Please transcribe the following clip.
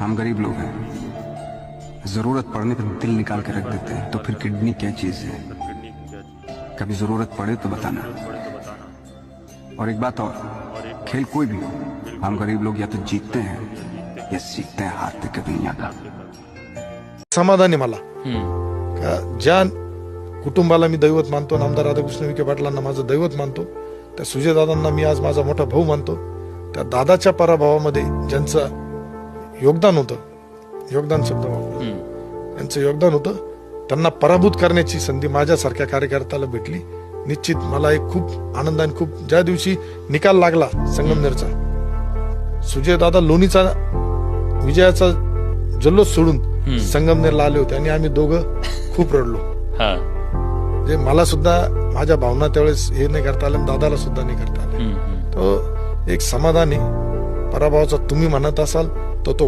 हम गरीब लोग हैं, जरूरत पड़ने पर दिल निकाल के रख देते हैं, तो फिर किडनी क्या चीज है? कभी जरूरत पड़े तो बताना। और एक बात और, खेल कोई भी हो, हम गरीब लोग या तो जीतते हैं या सीखते हैं हारते कभी नहीं आता। समाधान आहे मला का ज्या कुटुंबाला मी दैवत मानतो, आमदार राधाकृष्ण विखे पाटलांना माझं दैवत मानतो, त्या सुजयदादांना मी आज माझा मोठा भाऊ मानतो, त्या दादाच्या पराभवामध्ये ज्यांचं योगदान होतं, योगदान शब्द वापरतो, यांचं योगदान होतं, त्यांना पराभूत करण्याची संधी माझ्यासारख्या कार्यकर्त्याला भेटली. निश्चित मला एक खूप आनंदाने, खूप ज्या दिवशी निकाल लागला संगमनेरचा, सुजयदादा लोणीचा विजयाचा जल्लोष सोडून संगमनेरला आले होते आणि आम्ही दोघं खूप रडलो. म्हणजे मला सुद्धा माझ्या भावना त्यावेळेस हे नाही करता आलं, दादाला सुद्धा नाही करता आलं. तो एक समाधान आहे. पराभवाचा तुम्ही म्हणत असाल तर तो